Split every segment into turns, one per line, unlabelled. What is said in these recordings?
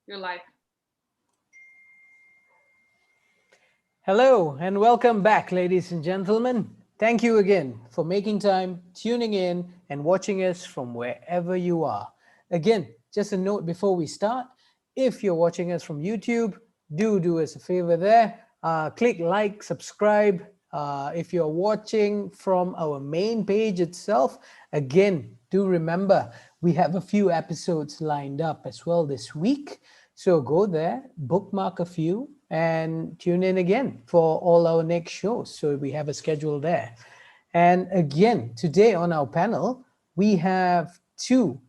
You're live.
Hello and welcome back, ladies and gentlemen. Thank you again for making time, tuning in, and watching us from wherever you are. Again, just a note before we start, if you're watching us from YouTube, do us a favor there. Click like, subscribe. If you're watching from our main page itself, again, do remember we have a few episodes lined up as well this week. So go there, bookmark a few, and tune in again for all our next shows. So we have a schedule there. And again, today on our panel, we have two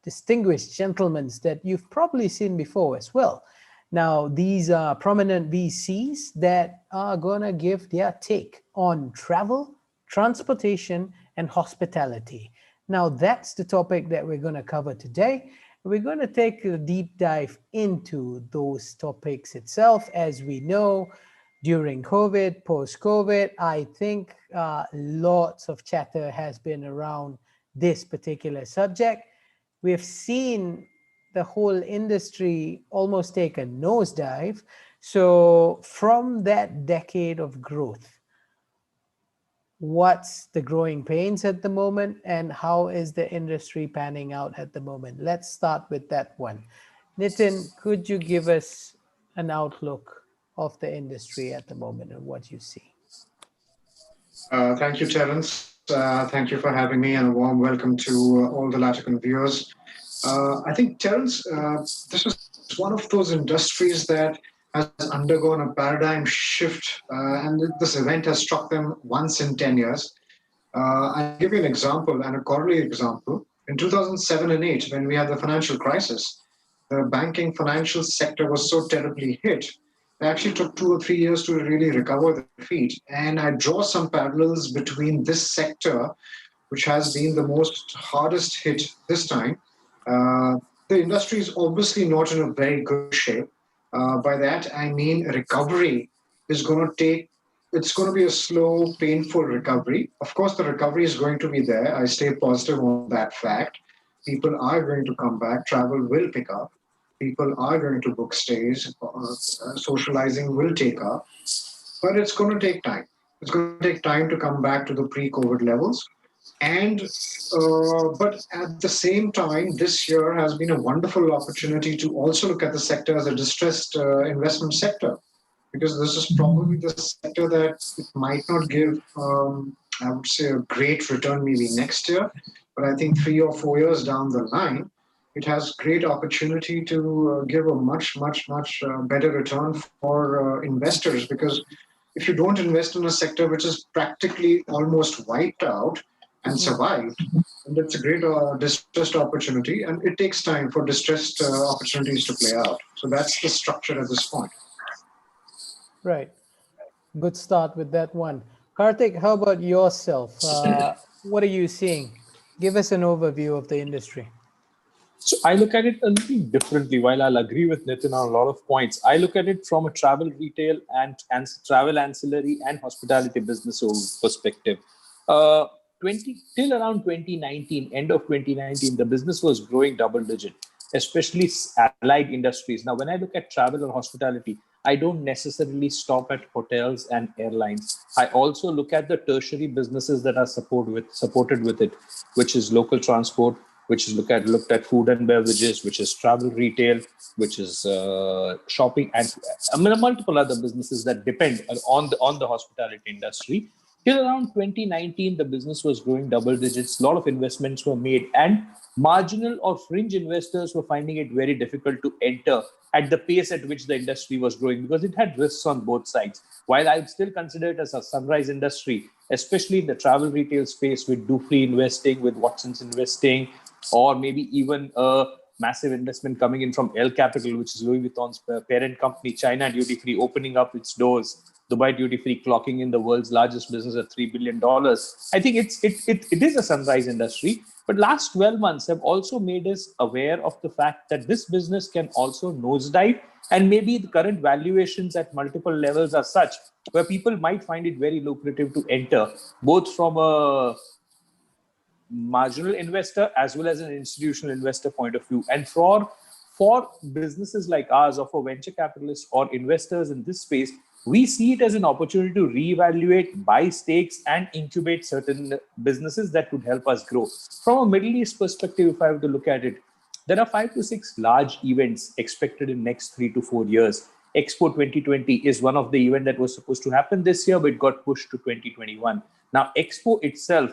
distinguished gentlemen that you've probably seen before as well. Now, these are prominent VCs that are going to give their take on travel, transportation, and hospitality. Now, that's the topic that we're going to cover today. We're going to take a deep dive into those topics itself. As we know, during COVID, post-COVID, I think lots of chatter has been around this particular subject. We've seen the whole industry almost take a nosedive. So from that decade of growth, what's the growing pains at the moment and how is the industry panning out at the moment? Let's start with that one. Nitin, could you give us an outlook of the industry at the moment and what you see?
Thank you, Terence. Thank you for having me, and a warm welcome to all the LATOKEN viewers. I think, Terence, this is one of those industries that has undergone a paradigm shift, and this event has struck them once in 10 years. I'll give you an example and a corollary example. In 2007 and 8, when we had the financial crisis, the banking financial sector was so terribly hit. It actually took 2 or 3 years to really recover their feet. And I draw some parallels between this sector, which has been the most hardest hit this time. The industry is obviously not in a very good shape. By that, I mean recovery is going to take, it's going to be a slow, painful recovery. Of course, the recovery is going to be there. I stay positive on that fact. People are going to come back, travel will pick up. People are going to book stays, socializing will take up, but it's going to take time. It's going to take time to come back to the pre-COVID levels. And but at the same time, this year has been a wonderful opportunity to also look at the sector as a distressed investment sector, because this is probably the sector that it might not give, I would say, a great return maybe next year, but I think 3 or 4 years down the line, it has great opportunity to give a much better return for investors, because if you don't invest in a sector which is practically almost wiped out and survived, and that's a great distressed opportunity, and it takes time for distressed opportunities to play out. So that's the structure at this point.
Right. Good start with that one. Kartik, how about yourself? What are you seeing? Give us an overview of the industry.
So I look at it a little differently. While I'll agree with Nitin on a lot of points, I look at it from a travel retail and travel ancillary and hospitality business perspective. 20 till around 2019, end of 2019, the business was growing double digit, especially allied industries. Now, when I look at travel or hospitality, I don't necessarily stop at hotels and airlines. I also look at the tertiary businesses that are supported with it, which is local transport, which is looked at food and beverages, which is travel retail, which is shopping, and multiple other businesses that depend on the hospitality industry. Till around 2019, the business was growing double digits. A lot of investments were made, and marginal or fringe investors were finding it very difficult to enter at the pace at which the industry was growing, because it had risks on both sides. While I would still consider it as a sunrise industry, especially in the travel retail space with Dufry investing, with Watson's investing, or maybe even a massive investment coming in from L Capital, which is Louis Vuitton's parent company, China Duty Free, opening up its doors, Dubai Duty Free clocking in the world's largest business at $3 billion. I think it is a sunrise industry. But last 12 months have also made us aware of the fact that this business can also nosedive, and maybe the current valuations at multiple levels are such where people might find it very lucrative to enter, both from a marginal investor as well as an institutional investor point of view. And for for businesses like ours, or for venture capitalists or investors in this space, we see it as an opportunity to reevaluate, buy stakes, and incubate certain businesses that could help us grow. From a Middle East perspective, if I have to look at it, there are 5 to 6 large events expected in next 3 to 4 years. Expo 2020 is one of the events that was supposed to happen this year, but it got pushed to 2021. Now, Expo itself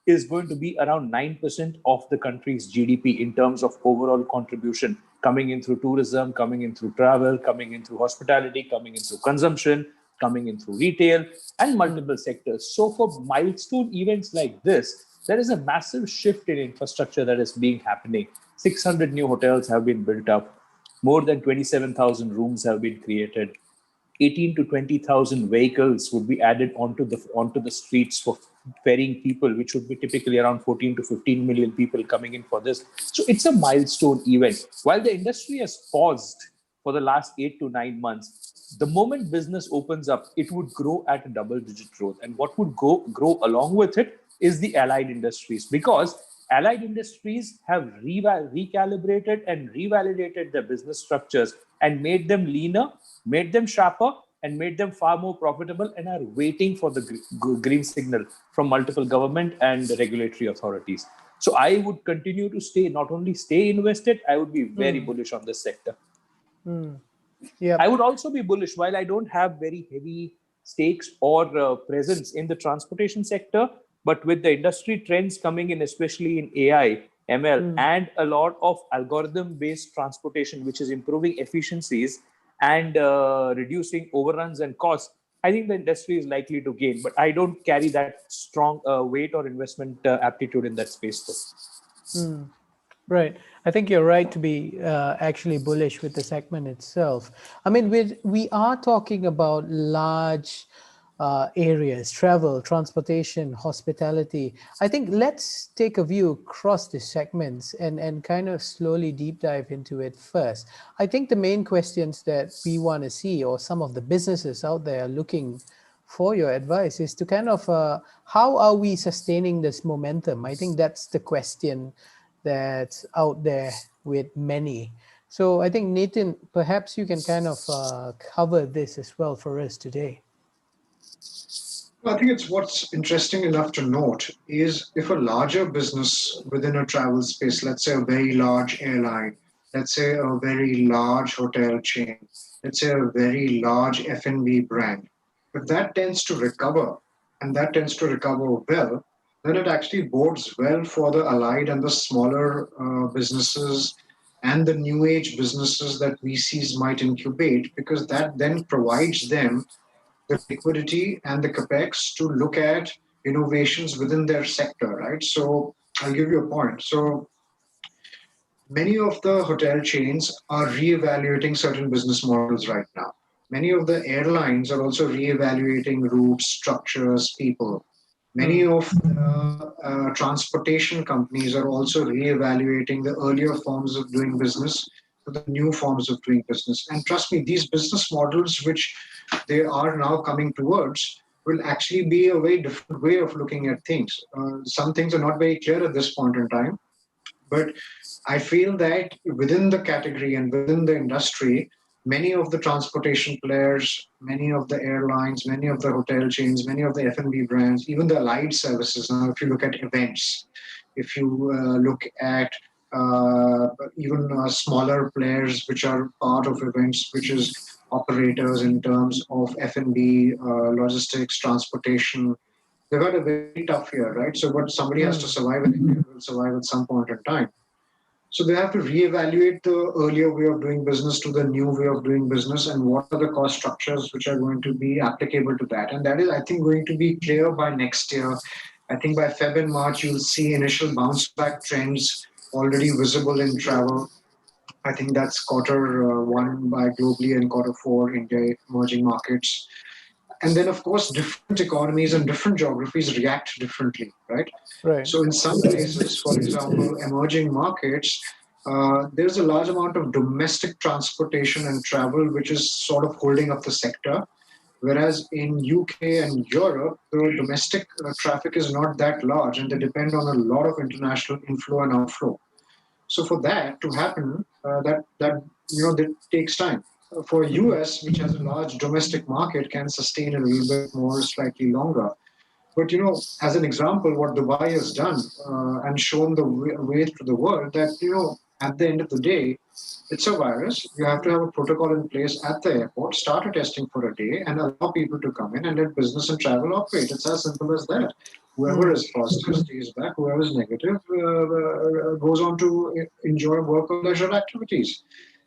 is going to be around 9% of the country's GDP in terms of overall contribution, coming in through tourism, coming in through travel, coming in through hospitality, coming in through consumption, coming in through retail, and multiple sectors. So for milestone events like this, there is a massive shift in infrastructure that is being happening. 600 new hotels have been built up. More than 27,000 rooms have been created. 18 to 20,000 vehicles would be added onto the streets for ferrying people, which would be typically around 14 to 15 million people coming in for this. So it's a milestone event. While the industry has paused for the last 8 to 9 months, the moment business opens up, it would grow at a double-digit growth. And what would grow along with it is the allied industries, because allied industries have recalibrated and revalidated their business structures and made them leaner, made them sharper, and made them far more profitable, and are waiting for the green signal from multiple government and regulatory authorities. So I would continue to not only stay invested, I would be very bullish on this sector.
Yeah,
I would also be bullish, while I don't have very heavy stakes or presence in the transportation sector, but with the industry trends coming in, especially in AI, ML, and a lot of algorithm-based transportation, which is improving efficiencies and reducing overruns and costs, I think the industry is likely to gain. But I don't carry that strong weight or investment aptitude in that space, though.
Right. I think you're right to be actually bullish with the segment itself. I mean, we are talking about large areas, travel, transportation, hospitality. I think let's take a view across the segments and kind of slowly deep dive into it first. I think the main questions that we want to see, or some of the businesses out there looking for your advice, is to kind of how are we sustaining this momentum? I think that's the question that's out there with many. So I think, Nathan, perhaps you can kind of cover this as well for us today.
I think it's what's interesting enough to note is if a larger business within a travel space, let's say a very large airline, let's say a very large hotel chain, let's say a very large F&B brand, if that tends to recover, and that tends to recover well, then it actually bodes well for the allied and the smaller businesses and the new age businesses that VCs might incubate, because that then provides them the liquidity and the capex to look at innovations within their sector, right? So I'll give you a point. So many of the hotel chains are reevaluating certain business models right now. Many of the airlines are also reevaluating routes, structures, people. Many of the transportation companies are also reevaluating the earlier forms of doing business to the new forms of doing business. And trust me, these business models, which they are now coming towards, will actually be a very different way of looking at things. Some things are not very clear at this point in time, but I feel that within the category and within the industry, many of the transportation players, many of the airlines, many of the hotel chains, many of the F&B brands, even the allied services. Now, if you look at events, if you look at even smaller players which are part of events, which is operators in terms of F&B, logistics, transportation, they've had a very tough year, right? So, but somebody has to survive, and India will survive at some point in time. So they have to reevaluate the earlier way of doing business to the new way of doing business, and what are the cost structures which are going to be applicable to that. And that is, I think, going to be clear by next year. I think by Feb and March, you'll see initial bounce back trends already visible in travel. I think that's quarter 1 by globally and quarter 4 India emerging markets. And then, of course, different economies and different geographies react differently, right?
Right.
So in some places, for example, emerging markets, there's a large amount of domestic transportation and travel, which is sort of holding up the sector. Whereas in UK and Europe, the domestic traffic is not that large, and they depend on a lot of international inflow and outflow. So for that to happen, that takes time. For US, which has a large domestic market, can sustain a little bit more, slightly longer. But as an example, what Dubai has done and shown the way to the world that at the end of the day, it's a virus. You have to have a protocol in place at the airport, start a testing for a day, and allow people to come in and let business and travel operate. It's as simple as that. Whoever is positive stays back. Whoever is negative goes on to enjoy work or leisure activities.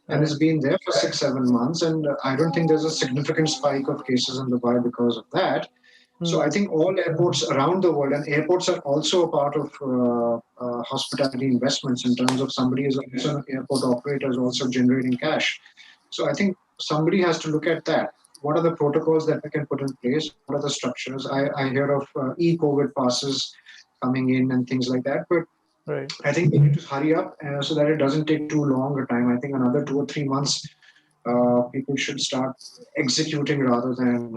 And it's
Right.
been there for 6, 7 months, and I don't think there's a significant spike of cases in Dubai because of that. So I think all airports around the world, and airports are also a part of hospitality investments in terms of somebody is also an airport operator is also generating cash. So I think somebody has to look at that. What are the protocols that we can put in place? What are the structures? I hear of e-COVID passes coming in and things like that, but
Right.
I think we need to hurry up so that it doesn't take too long a time. I think another 2 or 3 months, people should start executing rather than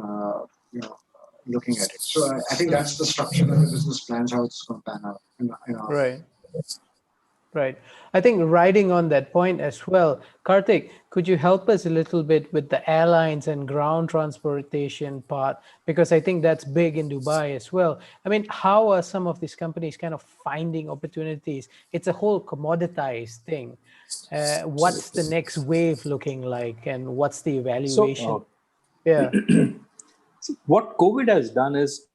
looking at it. So I think that's the structure of the business plans, how it's going to pan out in our view.
Right. Right. I think riding on that point as well, Karthik, could you help us a little bit with the airlines and ground transportation part? Because I think that's big in Dubai as well. I mean, how are some of these companies kind of finding opportunities? It's a whole commoditized thing. What's the next wave looking like, and what's the
So,
evaluation? Yeah.
what COVID has done is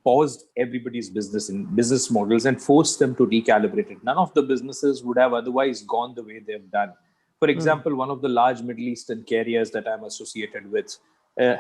paused everybody's business in business models and forced them to recalibrate it. None of the businesses would have otherwise gone the way they've done. For example, one of the large Middle Eastern carriers that I'm associated with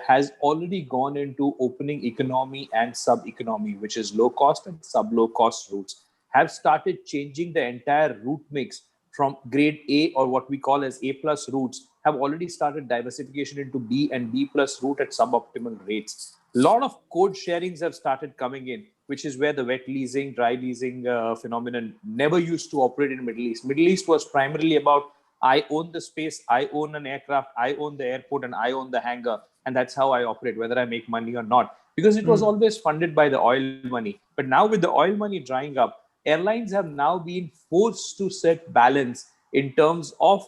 has already gone into opening economy and sub economy, which is low cost and sub low cost routes, have started changing the entire route mix from grade A, or what we call as A plus routes, have already started diversification into B and B plus route at suboptimal rates. A lot of code sharings have started coming in, which is where the wet leasing, dry leasing phenomenon never used to operate in Middle East. Middle East was primarily about I own the space, I own an aircraft, I own the airport, and I own the hangar, and that's how I operate, whether I make money or not, because it was always funded by the oil money. But now with the oil money drying up, airlines have now been forced to set balance in terms of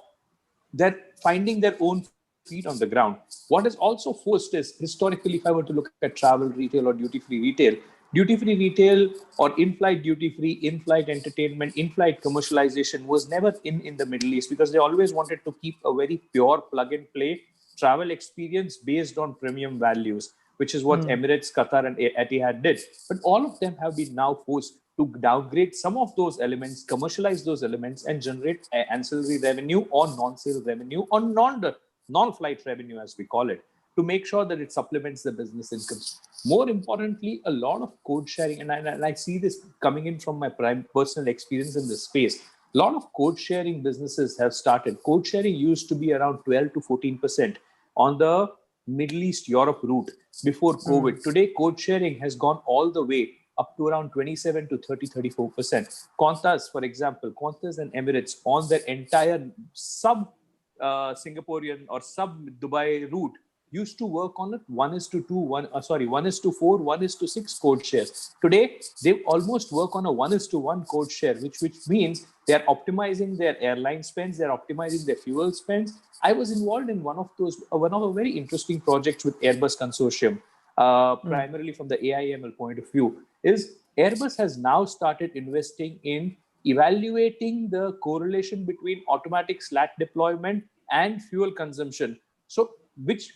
that finding their own feet on the ground. What is also forced is, historically, if I were to look at travel retail or duty free retail or in-flight duty free, in-flight entertainment, in-flight commercialization was never in the Middle East, because they always wanted to keep a very pure plug and play travel experience based on premium values, which is what Emirates, Qatar, and Etihad did. But all of them have been now forced to downgrade some of those elements, commercialize those elements, and generate ancillary revenue or non-sale revenue or non-flight revenue, as we call it, to make sure that it supplements the business incomes. More importantly, a lot of code sharing, and I see this coming in from my personal experience in this space. A lot of code sharing businesses have started. Code sharing used to be around 12 to 14% on the Middle East Europe route before COVID. Today, code sharing has gone all the way up to around 27 to 34%. Qantas, for example, Qantas and Emirates on their entire sub Singaporean or sub Dubai route used to work on it 1:4, 1:6 code shares. Today, they almost work on a 1:1 code share, which means they are optimizing their airline spends, they're optimizing their fuel spends. I was involved in one of a very interesting projects with Airbus Consortium, primarily from the AIML point of view. Is Airbus has now started investing in evaluating the correlation between automatic slat deployment and fuel consumption. So, which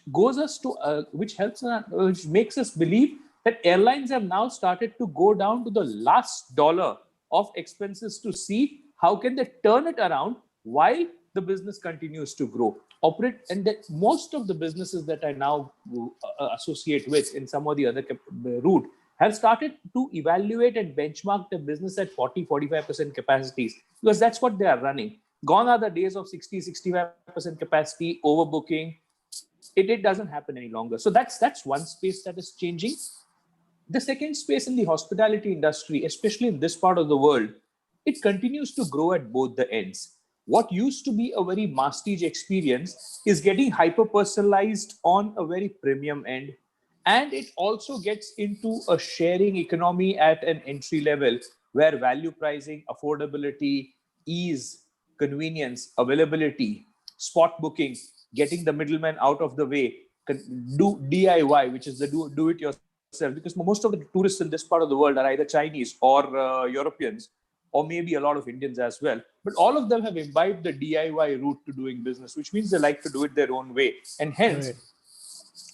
makes us believe that airlines have now started to go down to the last dollar of expenses to see how can they turn it around while the business continues to grow, operate. And that most of the businesses that I now associate with in some of the other route have started to evaluate and benchmark the business at 40-45% capacities, because that's what they are running. Gone are the days of 60-65% capacity, overbooking. It doesn't happen any longer. So that's one space that is changing. The second space in the hospitality industry, especially in this part of the world, it continues to grow at both the ends. What used to be a very masstige experience is getting hyper personalized on a very premium end. And it also gets into a sharing economy at an entry level where value pricing, affordability, ease convenience, availability, spot booking, getting the middleman out of the way, do DIY, which is the do it yourself, because most of the tourists in this part of the world are either Chinese or Europeans, or maybe a lot of Indians as well. But all of them have imbibed the DIY route to doing business, which means they like to do it their own way. And hence,
Right.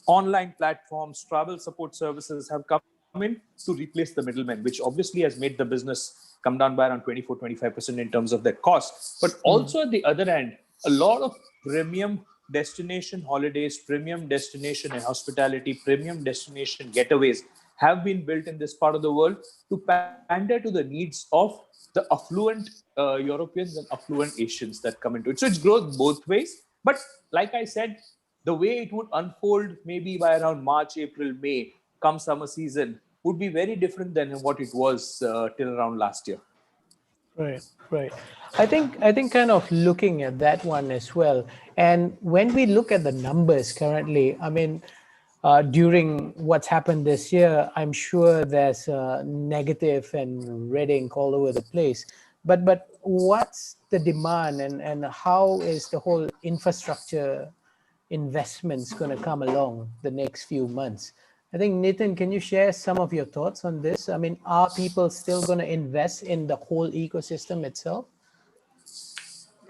online platforms, travel support services have come in to replace the middlemen, which obviously has made the business come down by around 24-25% in terms of their cost. But also at the other end, a lot of premium destination holidays, premium destination and hospitality, premium destination getaways have been built in this part of the world to pander to the needs of the affluent Europeans and affluent Asians that come into it. So it's growth both ways. But like I said, the way it would unfold maybe by around March, April, May, come summer season, would be very different than what it was till around last year.
Right, right. I think kind of looking at that one as well. And when we look at the numbers currently, I mean, during what's happened this year, I'm sure there's negative and red ink all over the place. But what's the demand, and how is the whole infrastructure investments going to come along the next few months? I think, Nitin, can you share some of your thoughts on this? I mean, are people still going to invest in the whole ecosystem itself?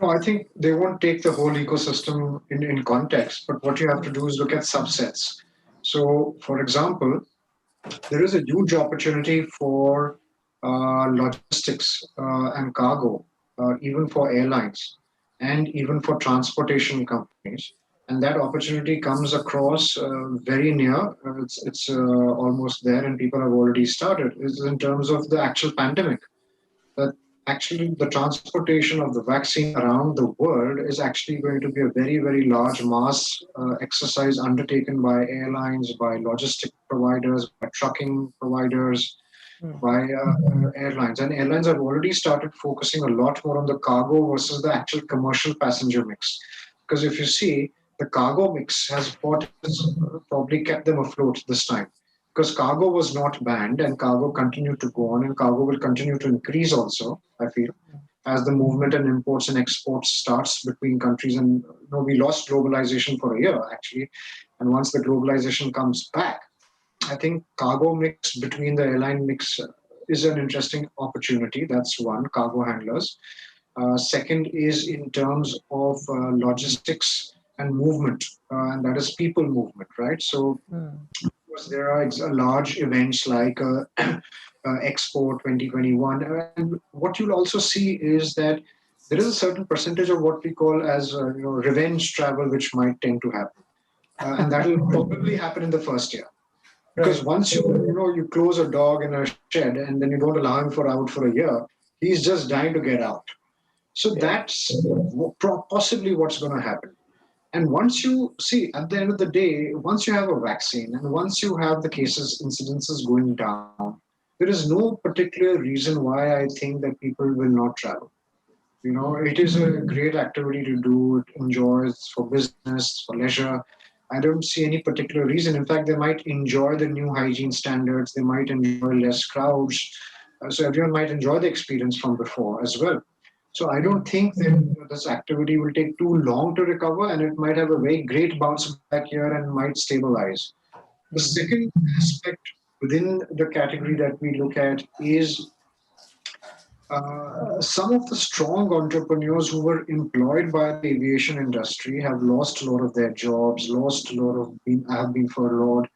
No, I think they won't take the whole ecosystem in context, but what you have to do is look at subsets. So, for example, there is a huge opportunity for logistics and cargo, even for airlines and even for transportation companies. And that opportunity comes across very near. It's almost there, and people have already started. Is in terms of the actual pandemic, that actually the transportation of the vaccine around the world is actually going to be a very, very large mass exercise undertaken by airlines, by logistic providers, by trucking providers, by airlines. And airlines have already started focusing a lot more on the cargo versus the actual commercial passenger mix. Because if you see, the cargo mix has probably kept them afloat this time, because cargo was not banned and cargo continued to go on, and cargo will continue to increase also, I feel, as the movement and imports and exports starts between countries. And we lost globalization for a year actually, and once the globalization comes back, I think cargo mix between the airline mix is an interesting opportunity. That's one, cargo handlers. Second is in terms of logistics and movement, and that is people movement, right? So course, there are large events like Expo 2021. And what you'll also see is that there is a certain percentage of what we call as revenge travel, which might tend to happen. And that will probably happen in the first year. Because
Right.
once you close a dog in a shed and then you don't allow him out for a year, he's just dying to get out. So
Yeah.
that's possibly what's going to happen. And once you see, at the end of the day, once you have a vaccine and once you have the cases, incidences going down, there is no particular reason why I think that people will not travel. It is a great activity to do, enjoy, it's for business, for leisure. I don't see any particular reason. In fact, they might enjoy the new hygiene standards, they might enjoy less crowds. So everyone might enjoy the experience from before as well. So I don't think that this activity will take too long to recover, and it might have a very great bounce back here and might stabilize. The second aspect within the category that we look at is some of the strong entrepreneurs who were employed by the aviation industry have lost a lot of their jobs, lost a lot of have been furloughed.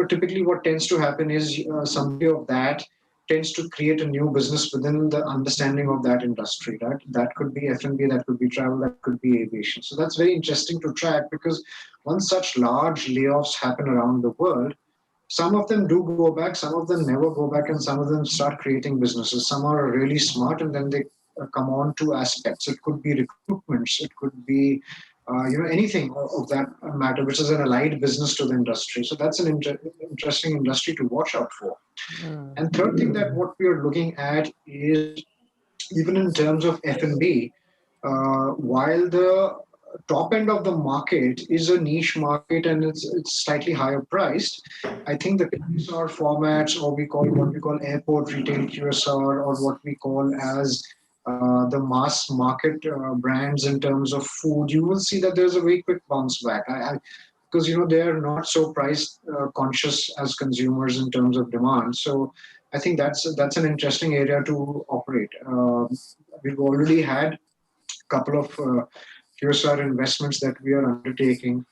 Typically what tends to happen is somebody of that tends to create a new business within the understanding of that industry, right? That could be F&B, that could be travel, that could be aviation. So that's very interesting to track, because once such large layoffs happen around the world, some of them do go back, some of them never go back, and some of them start creating businesses. Some are really smart, and then they come on to aspects. It could be recruitments, it could be anything of that matter, which is an allied business to the industry. So that's an interesting industry to watch out for. And third thing that what we are looking at is, even in terms of F&B, while the top end of the market is a niche market and it's slightly higher priced, I think the QSR formats, or what we call airport retail QSR, or what we call as the mass market brands in terms of food, you will see that there's a very quick bounce back. Because they are not so price conscious as consumers in terms of demand. So I think that's an interesting area to operate. We've already had a couple of QSR investments that we are undertaking.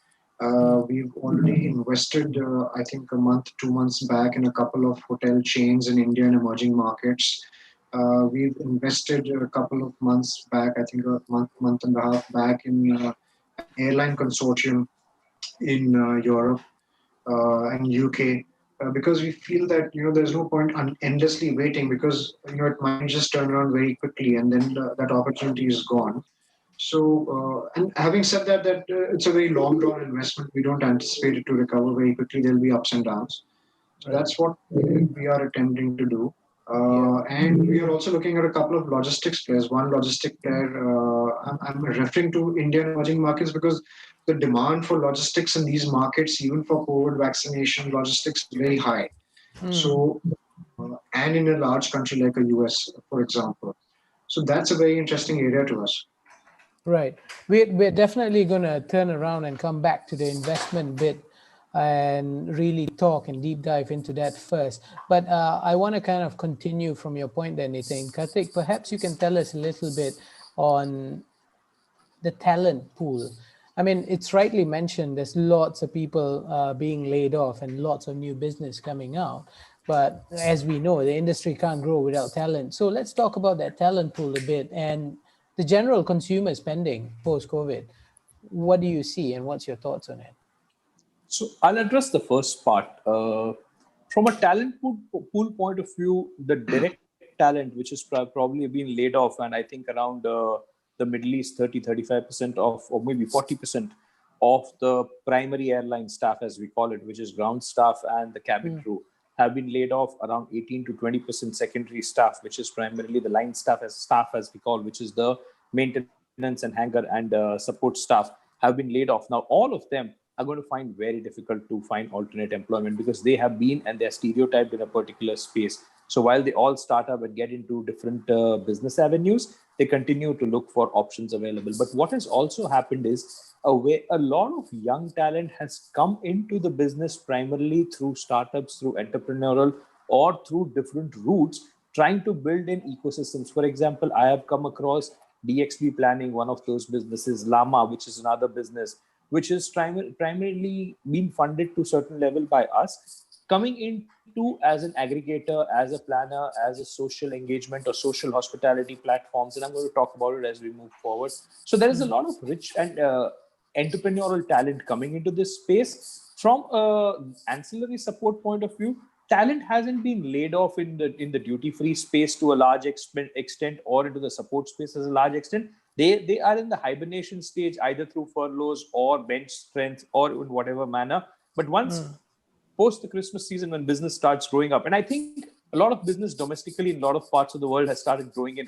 We've already invested, I think, a month, 2 months back in a couple of hotel chains in India and emerging markets. We've invested a couple of months back, I think a month and a half back, in an airline consortium in Europe and UK, because we feel that there's no point endlessly waiting, because it might just turn around very quickly and then that opportunity is gone. So, and having said that, it's a very long drawn investment. We don't anticipate it to recover very quickly. There'll be ups and downs. So that's what we are attempting to do. And we are also looking at a couple of logistics players. One logistic player, I'm referring to Indian emerging markets, because the demand for logistics in these markets, even for COVID vaccination, logistics is very high. So, and in a large country like a US, for example. So that's a very interesting area to us.
Right. We're definitely going to turn around and come back to the investment bit and really talk and deep dive into that first. But I want to kind of continue from your point there, Nitin. Karthik, perhaps you can tell us a little bit on the talent pool. I mean, it's rightly mentioned, there's lots of people being laid off and lots of new business coming out. But as we know, the industry can't grow without talent. So let's talk about that talent pool a bit and the general consumer spending post-COVID. What do you see and what's your thoughts on it?
So I'll address the first part. From a talent pool point of view, the direct talent, which is probably been laid off, and I think around the Middle East, 35% of, or maybe 40% of the primary airline staff, as we call it, which is ground staff and the cabin crew, have been laid off. Around 18 to 20% secondary staff, which is primarily the line staff, as we call, which is the maintenance and hangar and support staff, have been laid off. Now, all of them are going to find very difficult to find alternate employment, because they have been and they're stereotyped in a particular space. So while they all start up and get into different business avenues, they continue to look for options available. But what has also happened is a lot of young talent has come into the business primarily through startups, through entrepreneurial, or through different routes, trying to build in ecosystems. For example, I have come across DXB Planning, one of those businesses, Llama, which is another business, which is primarily being funded to a certain level by us, coming into as an aggregator, as a planner, as a social engagement or social hospitality platforms. And I'm going to talk about it as we move forward. So there is a lot of rich and entrepreneurial talent coming into this space. From ancillary support point of view, talent hasn't been laid off in the duty-free space to a large extent, or into the support space as a large extent. They are in the hibernation stage, either through furloughs or bench strength or in whatever manner. But once post the Christmas season, when business starts growing up, and I think a lot of business domestically in a lot of parts of the world has started growing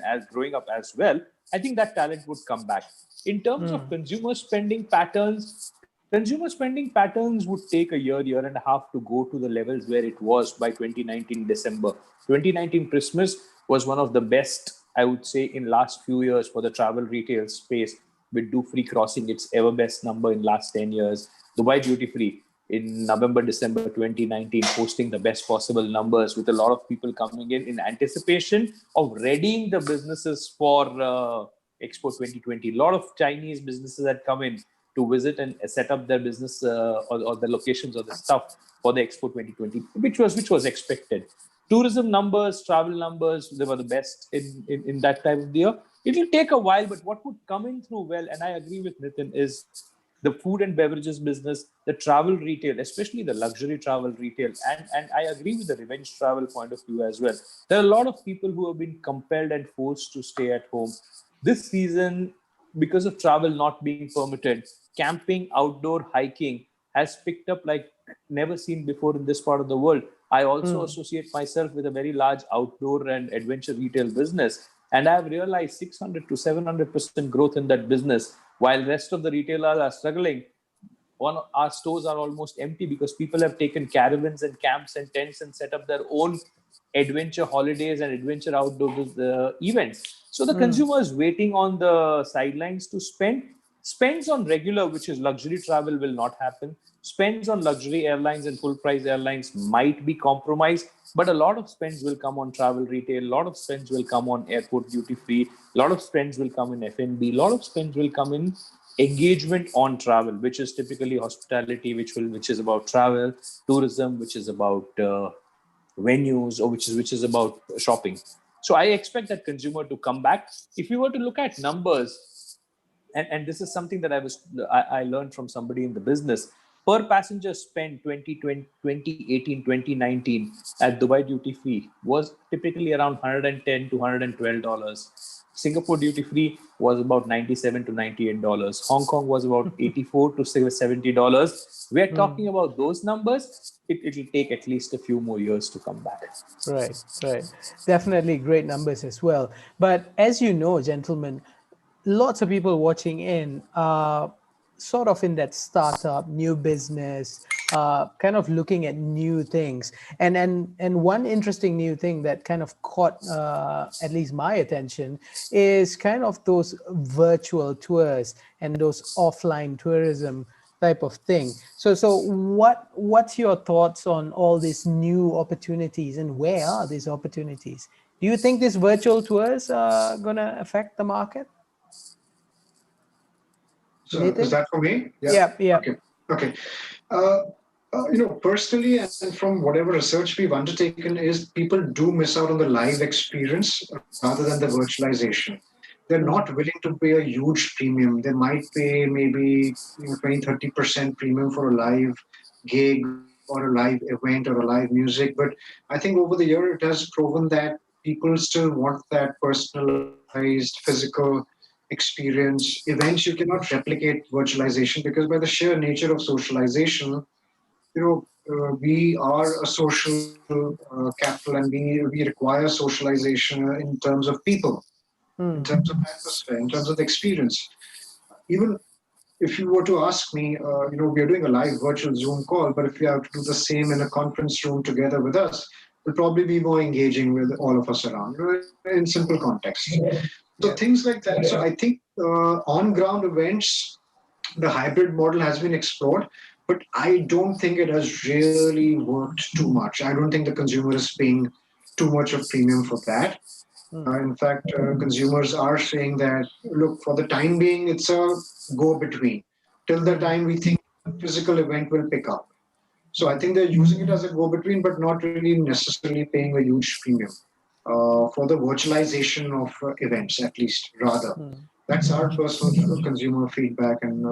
up as well, I think that talent would come back. In terms of consumer spending patterns would take a year and a half to go to the levels where it was by 2019 December. 2019 Christmas was one of the best, I would say, in last few years for the travel retail space, with duty-free crossing its ever best number in last 10 years. Dubai duty-free in November, December 2019, posting the best possible numbers, with a lot of people coming in anticipation of readying the businesses for Expo 2020. A lot of Chinese businesses had come in to visit and set up their business or the locations or the stuff for the Expo 2020, which was expected. Tourism numbers, travel numbers, they were the best in that time of the year. It will take a while, but what would come in through well, and I agree with Nitin, is the food and beverages business, the travel retail, especially the luxury travel retail, and I agree with the revenge travel point of view as well. There are a lot of people who have been compelled and forced to stay at home. This season, because of travel not being permitted, camping, outdoor hiking has picked up like never seen before in this part of the world. I also associate myself with a very large outdoor and adventure retail business, and I have realized 600 to 700% growth in that business, while rest of the retailers are struggling. Our stores are almost empty because people have taken caravans and camps and tents and set up their own adventure holidays and adventure outdoor events. So the consumer is waiting on the sidelines to spends on regular, which is luxury travel, will not happen. Spends on luxury airlines and full price airlines might be compromised, but a lot of spends will come on travel retail. A lot of spends will come on airport duty free. A lot of spends will come in F&B. A lot of spends will come in engagement on travel, which is typically hospitality, which is about travel, tourism, which is about venues, or which is about shopping. So I expect that consumer to come back. If you were to look at numbers, and this is something that I learned from somebody in the business, per passenger spend 2018 2019 at Dubai duty free was typically around 110 to $112. Singapore duty free was about $97 to $98. Hong Kong was about $84 to $70. We're talking about those numbers. It'll take at least a few more years to come back.
Right, right. Definitely great numbers as well. But as you know, gentlemen, lots of people watching in are sort of in that startup, new business, kind of looking at new things. And one interesting new thing that kind of caught at least my attention is kind of those virtual tours and those offline tourism type of thing. So what's your thoughts on all these new opportunities, and where are these opportunities? Do you think these virtual tours are gonna affect the market?
So is
Nathan?
that for me? Yeah.
Yeah, yeah.
Okay. Okay. Uh, personally, and from whatever research we've undertaken, is people do miss out on the live experience rather than the virtualization. They're not willing to pay a huge premium. They might pay maybe 20, 30% premium for a live gig or a live event or a live music. But I think over the year, it has proven that people still want that personalized, physical experience. Events you cannot replicate virtualization, because by the sheer nature of socialization, we are a social capital, and we require socialization in terms of people, in terms of atmosphere, in terms of the experience. Even if you were to ask me, we are doing a live virtual Zoom call, but if we have to do the same in a conference room together with us, we'll probably be more engaging with all of us around, in simple context. So
Yeah.
things like that. So I think on-ground events, the hybrid model has been explored, but I don't think it has really worked too much. I don't think the consumer is paying too much of premium for that. In fact, consumers are saying that, look, for the time being, it's a go between till the time we think the physical event will pick up. So I think they're using it as a go between, but not really necessarily paying a huge premium for the virtualization of events, at least, rather. That's our personal consumer feedback and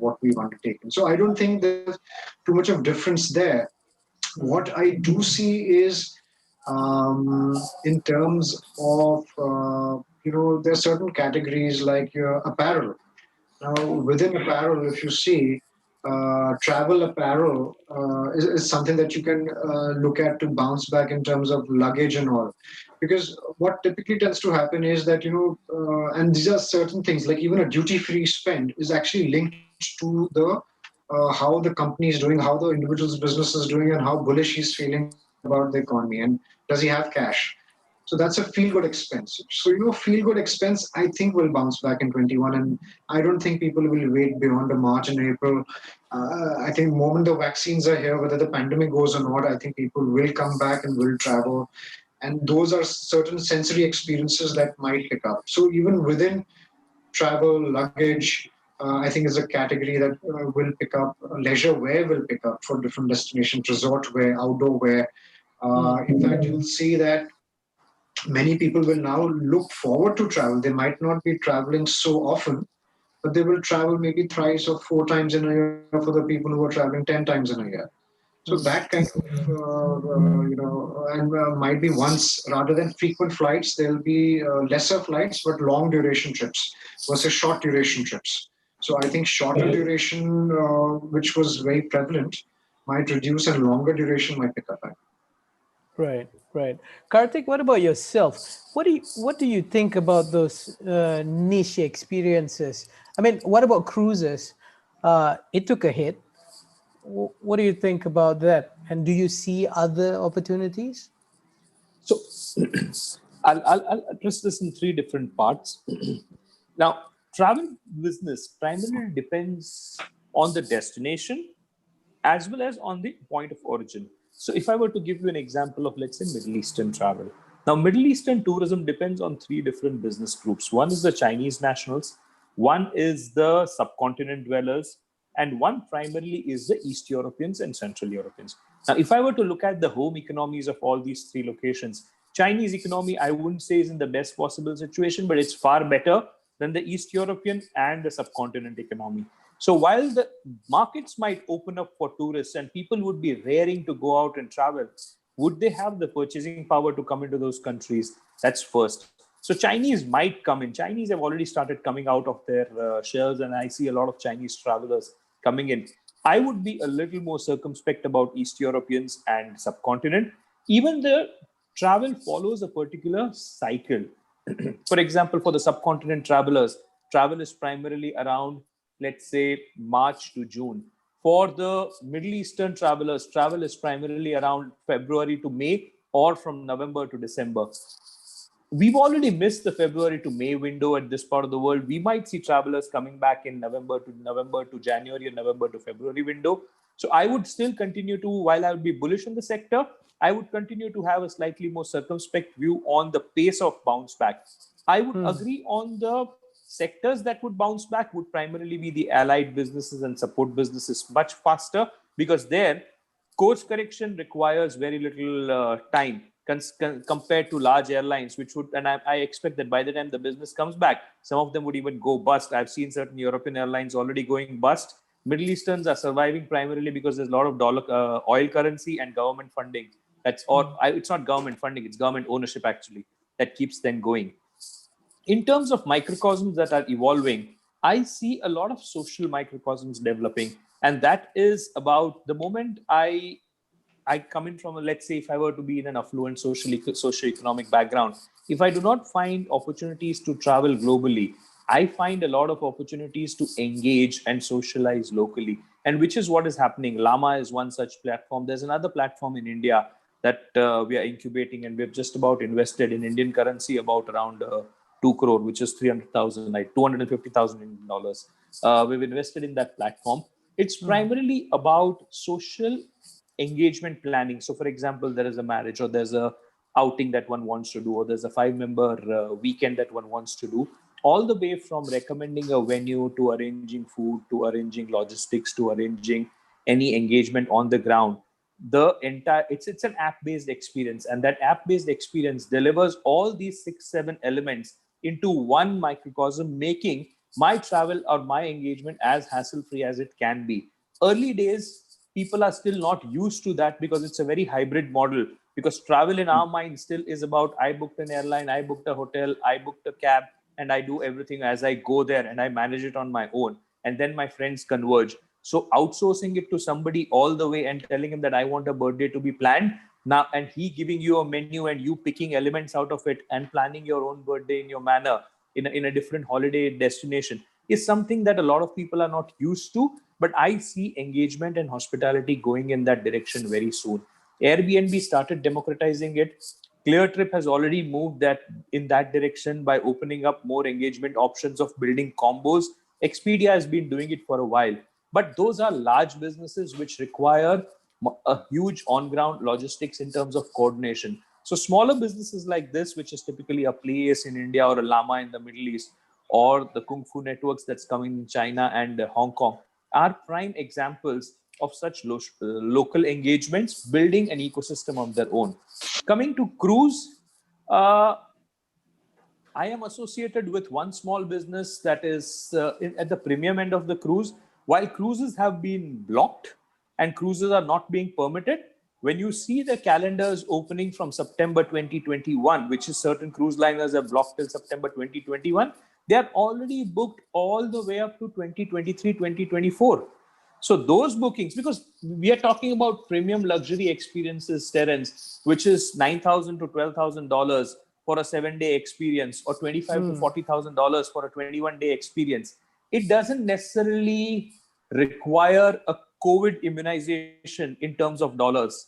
what we've undertaken. So I don't think there's too much of difference there. What I do see is, in terms of, there are certain categories like apparel. Now, within apparel, if you see, travel apparel is something that you can look at to bounce back in terms of luggage and all. Because what typically tends to happen is that, and these are certain things, like even a duty free spend is actually linked to the how the company is doing, how the individual's business is doing, and how bullish he's feeling about the economy, and does he have cash. So that's a feel good expense. So, feel good expense, I think, will bounce back in 21. And I don't think people will wait beyond the March and April. I think the moment the vaccines are here, whether the pandemic goes or not, I think people will come back and will travel. And those are certain sensory experiences that might pick up. So even within travel, luggage, I think is a category that will pick up. Leisure wear will pick up for different destinations, resort wear, outdoor wear. In fact, you'll see that many people will now look forward to travel. They might not be traveling so often, but they will travel maybe thrice or four times in a year for the people who are traveling 10 times in a year. So that kind of, and might be once rather than frequent flights, there'll be lesser flights, but long duration trips versus short duration trips. So I think shorter duration, which was very prevalent, might reduce, and longer duration might pick up.
Right, right. Karthik, what about yourself? What do you think about those niche experiences? I mean, what about cruises? It took a hit. What do you think about that? And do you see other opportunities?
So I'll address this in three different parts. Now, travel business primarily depends on the destination as well as on the point of origin. So, if I were to give you an example of, let's say, Middle Eastern travel. Now, Middle Eastern tourism depends on three different business groups. One is the Chinese nationals, one is the subcontinent dwellers, and one primarily is the East Europeans and Central Europeans. Now, if I were to look at the home economies of all these three locations, Chinese economy, I wouldn't say is in the best possible situation, but it's far better than the East European and the subcontinent economy. So while the markets might open up for tourists and people would be raring to go out and travel, would they have the purchasing power to come into those countries? That's first. So Chinese might come in. Chinese have already started coming out of their shells, and I see a lot of Chinese travelers coming in. I would be a little more circumspect about East Europeans and subcontinent. Even the travel follows a particular cycle. For example, for the subcontinent travelers, travel is primarily around, let's say, March to June. For the Middle Eastern travelers, travel is primarily around February to May or from November to December. We've already missed the February to May window at this part of the world. We might see travelers coming back in November to January and November to February window. So I would still continue to, while I would be bullish on the sector, I would continue to have a slightly more circumspect view on the pace of bounce back. I would agree on the sectors that would bounce back would primarily be the allied businesses and support businesses much faster, because there course correction requires very little time compared to large airlines, which would, and I expect that by the time the business comes back, some of them would even go bust. I've seen certain European airlines already going bust. Middle Easterns are surviving primarily because there's a lot of dollar oil currency and government funding. It's not government funding; it's government ownership actually that keeps them going. In terms of microcosms that are evolving, I see a lot of social microcosms developing, and that is about the moment I come in from, let's say, if I were to be in an affluent socio-economic background, if I do not find opportunities to travel globally, I find a lot of opportunities to engage and socialize locally, and which is what is happening. Llama is one such platform. There's another platform in India that we are incubating, and we've just about invested in Indian currency about around 2 crore, which is 300,000, like $250,000. We've invested in that platform. It's primarily about social engagement planning. So, for example, there is a marriage or there's a outing that one wants to do, or there's a 5-member weekend that one wants to do, all the way from recommending a venue to arranging food to arranging logistics to arranging any engagement on the ground. The entire it's an app-based experience, and that app-based experience delivers all these 6-7 elements into one microcosm, making my travel or my engagement as hassle-free as it can be. Early days, people are still not used to that because it's a very hybrid model. Because travel in our mind still is about, I booked an airline, I booked a hotel, I booked a cab, and I do everything as I go there and I manage it on my own. And then my friends converge. So outsourcing it to somebody all the way and telling him that I want a birthday to be planned now, and he giving you a menu and you picking elements out of it and planning your own birthday in your manner in a different holiday destination is something that a lot of people are not used to. But I see engagement and hospitality going in that direction very soon. Airbnb started democratizing it. ClearTrip has already moved that in that direction by opening up more engagement options of building combos. Expedia has been doing it for a while, but those are large businesses which require a huge on-ground logistics in terms of coordination. So smaller businesses like this, which is typically a Place in India or a Llama in the Middle East, or the Kung Fu networks that's coming in China and Hong Kong, are prime examples of such local engagements building an ecosystem of their own. Coming to cruise, uh, I am associated with one small business that is at the premium end of the cruise. While cruises have been blocked and cruises are not being permitted, when you see the calendars opening from September 2021, which is certain cruise liners are blocked till September 2021, they are already booked all the way up to 2023, 2024. So those bookings, because we are talking about premium luxury experiences, Terence, which is $9,000 to $12,000 for a 7-day experience, or $25,000 to $40,000 for a 21-day experience. It doesn't necessarily require a COVID immunization in terms of dollars.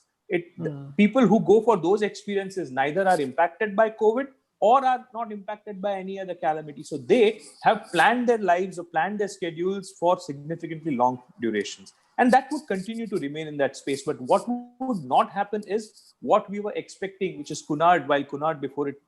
People who go for those experiences neither are impacted by COVID or are not impacted by any other calamity. So they have planned their lives or planned their schedules for significantly long durations. And that would continue to remain in that space. But what would not happen is what we were expecting, which is Cunard, while Cunard, before it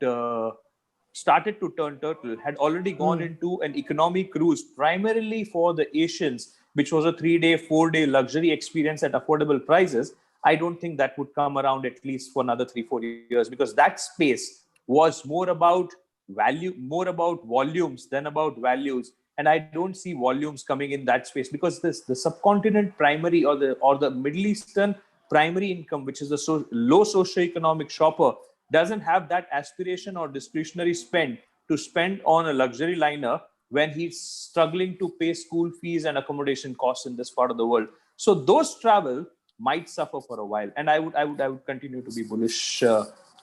started to turn turtle, had already gone into an economy cruise primarily for the Asians, which was a 3-day, 4-day luxury experience at affordable prices. I don't think that would come around at least for another 3-4 years, because that space was more about value, more about volumes than about values. And I don't see volumes coming in that space, because the subcontinent primary or the Middle Eastern primary income, which is the low socioeconomic shopper, doesn't have that aspiration or discretionary spend to spend on a luxury liner when he's struggling to pay school fees and accommodation costs in this part of the world. So those travel might suffer for a while, and I would continue to be bullish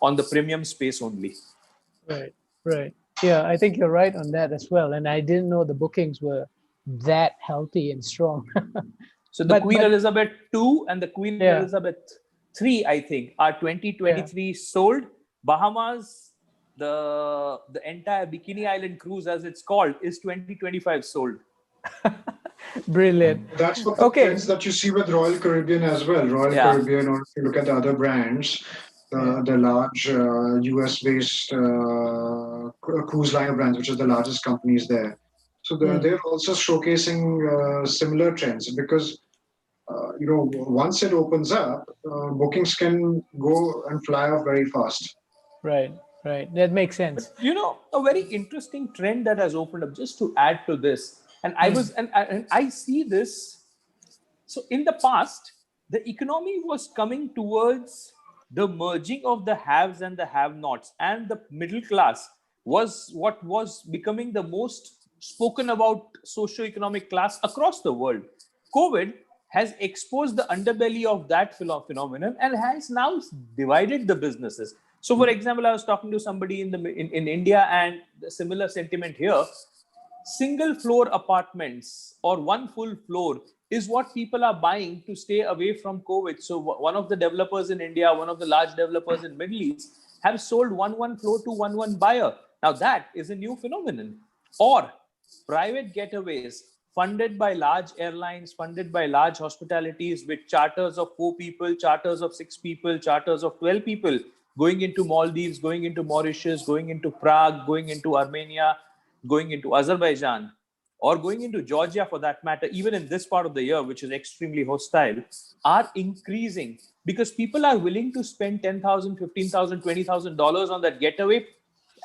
on the premium space only.
Right, right. Yeah, I think you're right on that as well. And I didn't know the bookings were that healthy and strong.
So the Queen Elizabeth II and the Queen
Yeah.
Elizabeth III, I think, are 2023 sold. Bahamas, the entire Bikini Island cruise, as it's called, is 2025 sold.
Brilliant.
That's what the trends that you see with Royal Caribbean as well. Royal Caribbean, or if you look at the other brands, the large US based cruise liner brands, which is the largest companies there. So they're also showcasing similar trends, because once it opens up, bookings can go and fly off very fast.
Right, right. That makes sense.
But, a very interesting trend that has opened up, just to add to this, and I see this. So in the past, the economy was coming towards the merging of the haves and the have-nots, and the middle class was what was becoming the most spoken about socio-economic class across the world. COVID has exposed the underbelly of that phenomenon and has now divided the businesses. So, for example, I was talking to somebody in India, and the similar sentiment here. Single floor apartments or one full floor is what people are buying to stay away from COVID. So one of the developers in India, one of the large developers in Middle East, have sold one floor to one buyer. Now that is a new phenomenon. Or private getaways funded by large airlines, funded by large hospitalities, with charters of 4 people, charters of 6 people, charters of 12 people, going into Maldives, going into Mauritius, going into Prague, going into Armenia, going into Azerbaijan, or going into Georgia for that matter, even in this part of the year, which is extremely hostile, are increasing because people are willing to spend $10,000, $15,000, $20,000 on that getaway,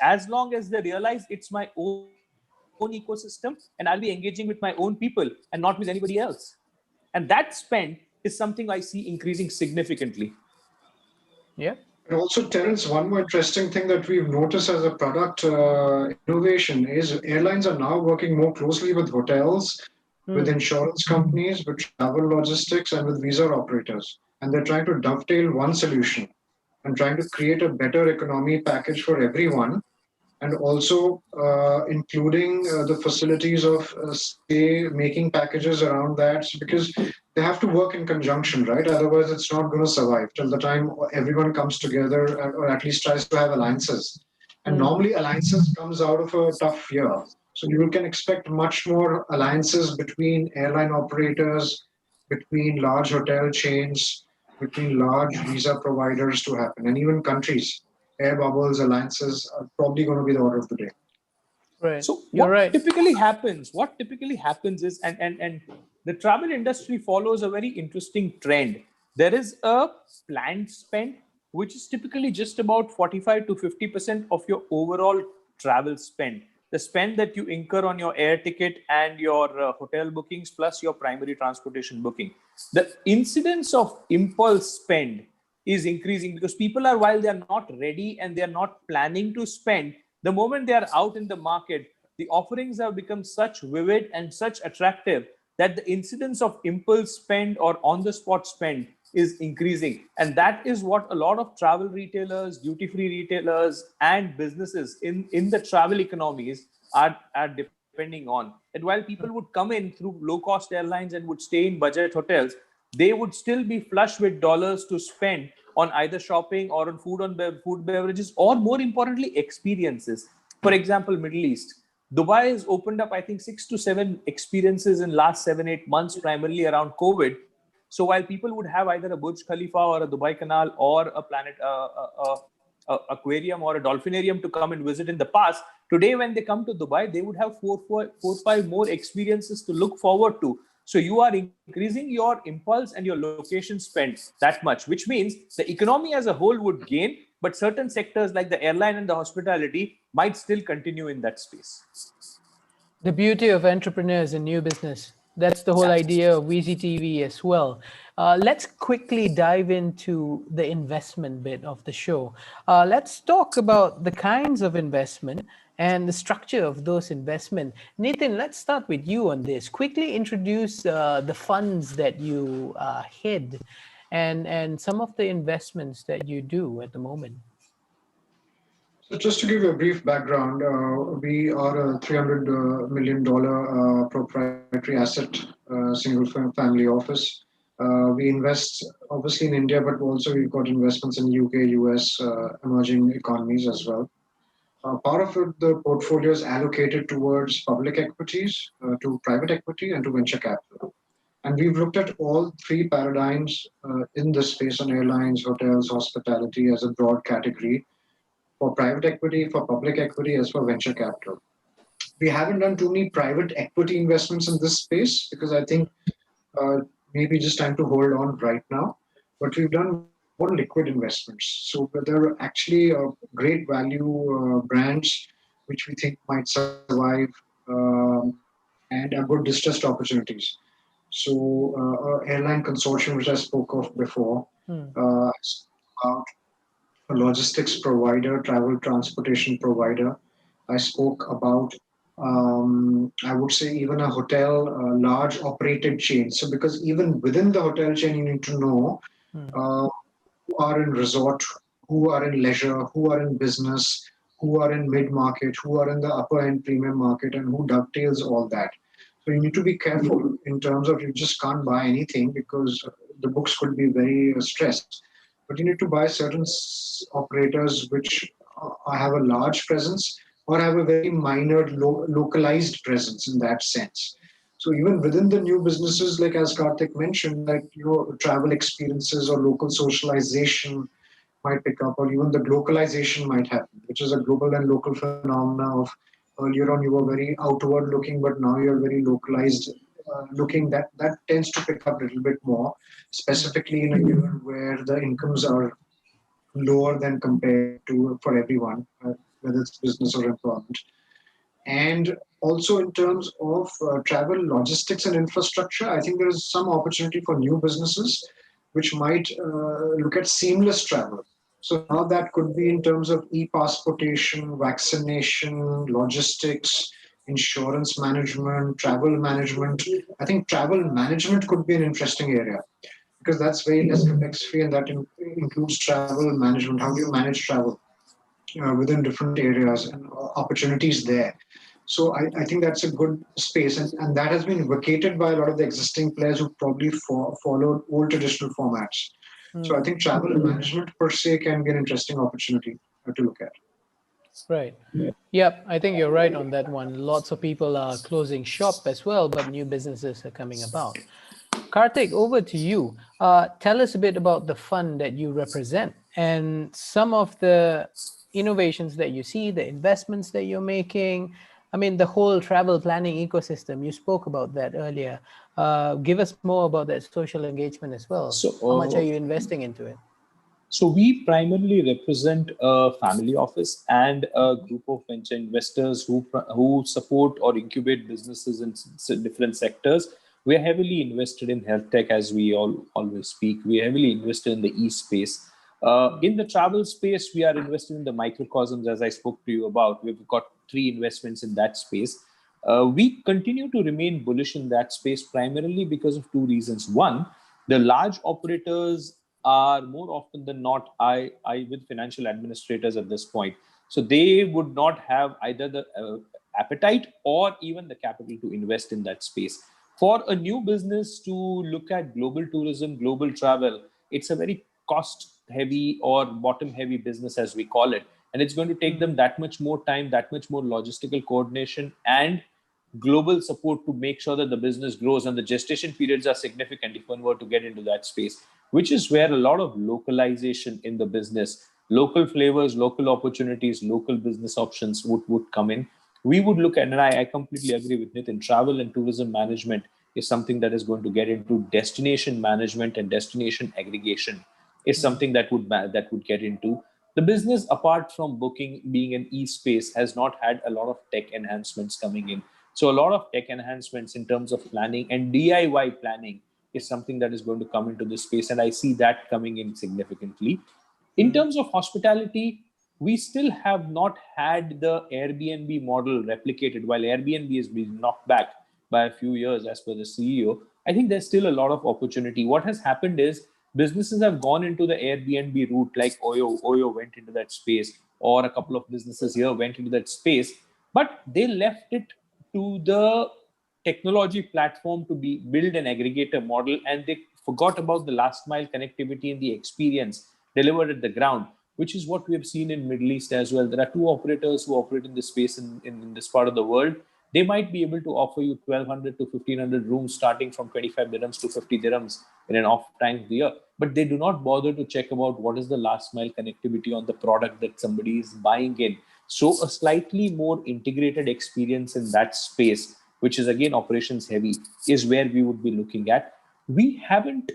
as long as they realize it's my own ecosystem and I'll be engaging with my own people and not with anybody else. And that spend is something I see increasing significantly.
Yeah.
And also, Terence, one more interesting thing that we've noticed as a product innovation is airlines are now working more closely with hotels, with insurance companies, with travel logistics, and with visa operators. And they're trying to dovetail one solution and trying to create a better economy package for everyone, and also including the facilities of stay, making packages around that, because they have to work in conjunction, right? Otherwise, it's not going to survive till the time everyone comes together, or at least tries to have alliances. And normally, alliances comes out of a tough year. So you can expect much more alliances between airline operators, between large hotel chains, between large visa providers to happen, and even countries. Air bubbles, alliances are probably going to be the order of the day.
Right.
So
You're
what
right.
typically happens is, and the travel industry follows a very interesting trend. There is a planned spend, which is typically just about 45 to 50% of your overall travel spend. The spend that you incur on your air ticket and your hotel bookings, plus your primary transportation booking. The incidence of impulse spend is increasing because people are, while they are not ready and they are not planning to spend, the moment they are out in the market, the offerings have become such vivid and such attractive that the incidence of impulse spend or on the spot spend is increasing. And that is what a lot of travel retailers, duty free retailers, and businesses in the travel economies are depending on. And while people would come in through low cost airlines and would stay in budget hotels, they would still be flush with dollars to spend on either shopping or on food beverages, or more importantly, experiences. For example, Middle East. Dubai has opened up, I think, 6 to 7 experiences in last 7, 8 months, primarily around COVID. So while people would have either a Burj Khalifa or a Dubai Canal or a aquarium or a dolphinarium to come and visit in the past, today when they come to Dubai, they would have four, 5 more experiences to look forward to. So you are increasing your impulse and your location spend that much, which means the economy as a whole would gain, but certain sectors like the airline and the hospitality might still continue in that space.
The beauty of entrepreneurs and new business. That's the whole idea of VCTV as well. Let's quickly dive into the investment bit of the show. Let's talk about the kinds of investment and the structure of those investment. Nathan, let's start with you on this. Quickly introduce the funds that you head and some of the investments that you do at the moment.
So just to give you a brief background, we are a $300 million proprietary asset, single family office. We invest obviously in India, but also we've got investments in UK, US, emerging economies as well. Part of it, the portfolio is allocated towards public equities, to private equity, and to venture capital. And we've looked at all three paradigms in this space on airlines, hotels, hospitality as a broad category for private equity, for public equity, as for venture capital. We haven't done too many private equity investments in this space because I think uh, maybe just time to hold on right now. But we've done more liquid investments. So there are actually great value brands which we think might survive and are good distressed opportunities. So, airline consortium, which I spoke of before,
Hmm.
about a logistics provider, travel transportation provider. I spoke about, I would say, even a hotel, large operated chain. So, because even within the hotel chain, you need to know
Hmm.
who are in resort, who are in leisure, who are in business, who are in mid market, who are in the upper end premium market, and who dovetails all that. So you need to be careful in terms of you just can't buy anything because the books could be very stressed. But you need to buy certain operators which have a large presence or have a very minor localized presence in that sense. So even within the new businesses, like as Karthik mentioned, like travel experiences or local socialization might pick up, or even the globalization might happen, which is a global and local phenomena of earlier on you were very outward looking, but now you're very localized looking. That tends to pick up a little bit more,
Hmm.
specifically in a year where the incomes are lower than compared to for everyone, whether it's business or employment. And also in terms of travel, logistics, and infrastructure, I think there is some opportunity for new businesses which might look at seamless travel. So now that could be in terms of e-passportation, vaccination, logistics, insurance management, travel management. I think travel management could be an interesting area because that's very less complex free and that includes travel management. How do you manage travel within different areas and opportunities there? So I think that's a good space, and that has been vacated by a lot of the existing players who probably followed old traditional formats. So
Hmm.
I think travel and management per se can be an interesting opportunity to look at.
Right. Yep, I think you're right on that one. Lots of people are closing shop as well, but new businesses are coming about. Karthik, over to you. Tell us a bit about the fund that you represent and some of the innovations that you see, the investments that you're making. I mean, the whole travel planning ecosystem. You spoke about that earlier. Give us more about that social engagement as well.
So,
How much are you investing into it?
So we primarily represent a family office and a group of venture investors who support or incubate businesses in different sectors. We are heavily invested in health tech, as we all always speak. We are heavily invested in the e-space. In the travel space, we are invested in the microcosms, as I spoke to you about. We've got 3 investments in that space. We continue to remain bullish in that space primarily because of 2 reasons. One, the large operators are more often than not I with financial administrators at this point. So they would not have either the appetite or even the capital to invest in that space. For a new business to look at global tourism, global travel, it's a very cost heavy or bottom heavy business, as we call it. And it's going to take them that much more time, that much more logistical coordination, and global support to make sure that the business grows. And the gestation periods are significant if one were to get into that space, which is where a lot of localization in the business, local flavors, local opportunities, local business options would come in. We would look at, and I completely agree with Nitin, travel and tourism management is something that is going to get into destination management, and destination aggregation is something that would get into the business. Apart from booking being an e-space, has not had a lot of tech enhancements coming in. So a lot of tech enhancements in terms of planning and DIY planning is something that is going to come into this space, and I see that coming in significantly. In terms of hospitality, we still have not had the Airbnb model replicated. While Airbnb has been knocked back by a few years, as per the CEO, I think there's still a lot of opportunity. What has happened is businesses have gone into the Airbnb route, like Oyo went into that space, or a couple of businesses here went into that space, but they left it to the technology platform to be build an aggregator model, and they forgot about the last mile connectivity and the experience delivered at the ground, which is what we have seen in Middle East as well. There are two operators who operate in this space in this part of the world. They might be able to offer you 1,200 to 1,500 rooms starting from 25 dirhams to 50 dirhams in an off time of the year. But they do not bother to check about what is the last mile connectivity on the product that somebody is buying in. So a slightly more integrated experience in that space, which is again operations heavy, is where we would be looking at. We haven't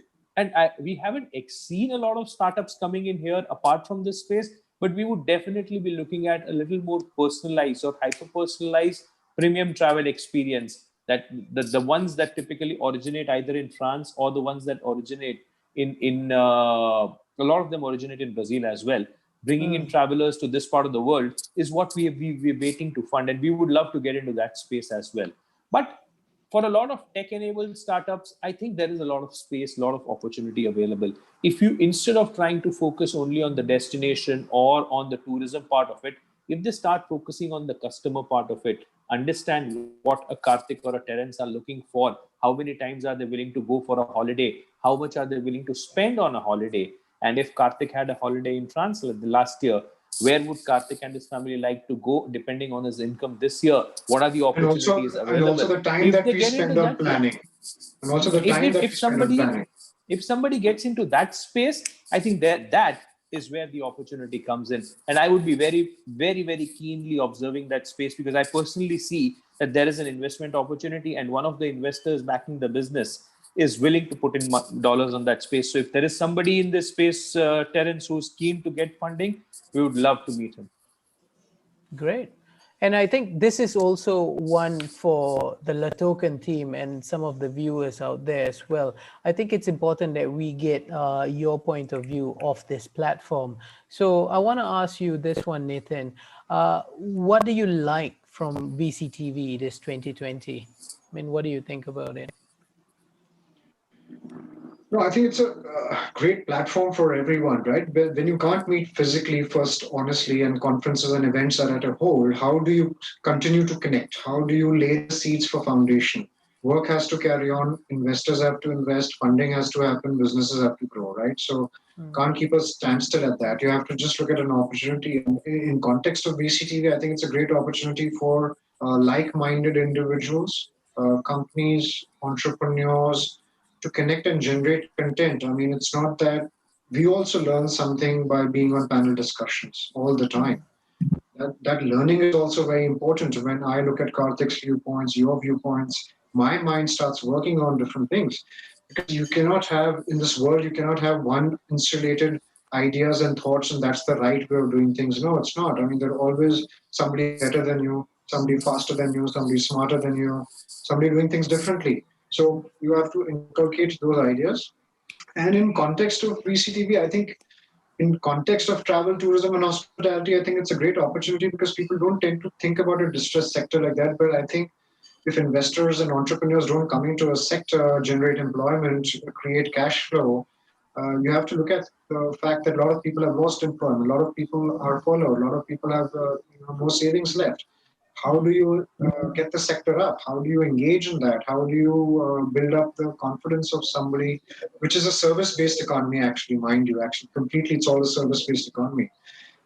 we haven't seen a lot of startups coming in here apart from this space, but we would definitely be looking at a little more personalized or hyper personalized premium travel experience, that the ones that typically originate either in France, or the ones that originate in a lot of them originate in Brazil as well. Bringing in travelers to this part of the world is what we're waiting to fund, and we would love to get into that space as well. But for a lot of tech enabled startups, I think there is a lot of space, a lot of opportunity available. If you, instead of trying to focus only on the destination or on the tourism part of it, if they start focusing on the customer part of it, understand what a Karthik or a Terence are looking for, how many times are they willing to go for a holiday, how much are they willing to spend on a holiday. And if Karthik had a holiday in France last year, where would Karthik and his family like to go depending on his income this year? What are the opportunities
And also
available?
the time
If
that
they
we
get into
spend on
that, yeah.
planning, and also the
If
time
if,
that we
if
spend on
somebody
planning.
if somebody gets into that space, I think that is where the opportunity comes in. And I would be very, very, very keenly observing that space, because I personally see that there is an investment opportunity, and one of the investors backing the business is willing to put in dollars on that space. So if there is somebody in this space, Terence, who's keen to get funding, we would love to meet him.
Great. And I think this is also one for the LATOKEN team and some of the viewers out there as well. I think it's important that we get your point of view of this platform. So I want to ask you this one, Nathan. What do you like from VCTV this 2020? I mean, what do you think about it?
No, I think it's a great platform for everyone, right? But when you can't meet physically first, honestly, and conferences and events are at a hold, how do you continue to connect? How do you lay the seeds for foundation? Work has to carry on, investors have to invest, funding has to happen, businesses have to grow, right? So can't keep us standstill at that. You have to just look at an opportunity. In context of VCTV, I think it's a great opportunity for like-minded individuals, companies, entrepreneurs, to connect and generate content. I mean, it's not that we also learn something by being on panel discussions all the time. That learning is also very important. When I look at Karthik's viewpoints, your viewpoints, my mind starts working on different things. Because you cannot have, in this world, you cannot have one insulated ideas and thoughts, and that's the right way of doing things. No, it's not. I mean, there are always somebody better than you, somebody faster than you, somebody smarter than you, somebody doing things differently. So you have to inculcate those ideas. And in context of VCTV, I think in context of travel, tourism, and hospitality, I think it's a great opportunity because people don't tend to think about a distressed sector like that. But I think if investors and entrepreneurs don't come into a sector, generate employment, create cash flow, you have to look at the fact that a lot of people have lost employment, a lot of people are furloughed, a lot of people have no savings left. How do you get the sector up? How do you engage in that? How do you build up the confidence of somebody, which is a service-based economy, actually, mind you, actually, completely, it's all a service-based economy.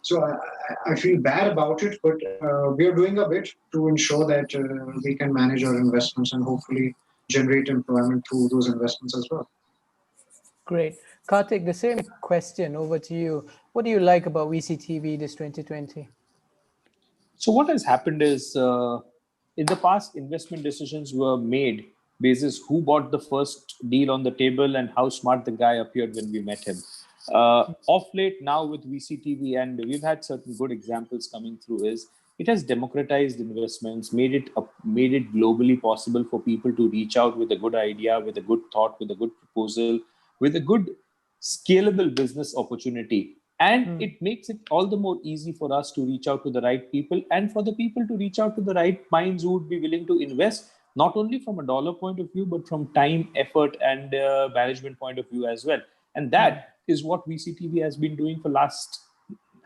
So I feel bad about it, but we are doing a bit to ensure that we can manage our investments and hopefully generate employment through those investments as well.
Great. Kartik, the same question over to you. What do you like about VCTV this 2020?
So what has happened is, in the past, investment decisions were made basis who bought the first deal on the table and how smart the guy appeared when we met him. Of late, now with VCTV, and we've had certain good examples coming through, is it has democratized investments, made it globally possible for people to reach out with a good idea, with a good thought, with a good proposal, with a good scalable business opportunity. And it makes it all the more easy for us to reach out to the right people, and for the people to reach out to the right minds who would be willing to invest, not only from a dollar point of view, but from time, effort, and management point of view as well. And that is what VCTV has been doing for last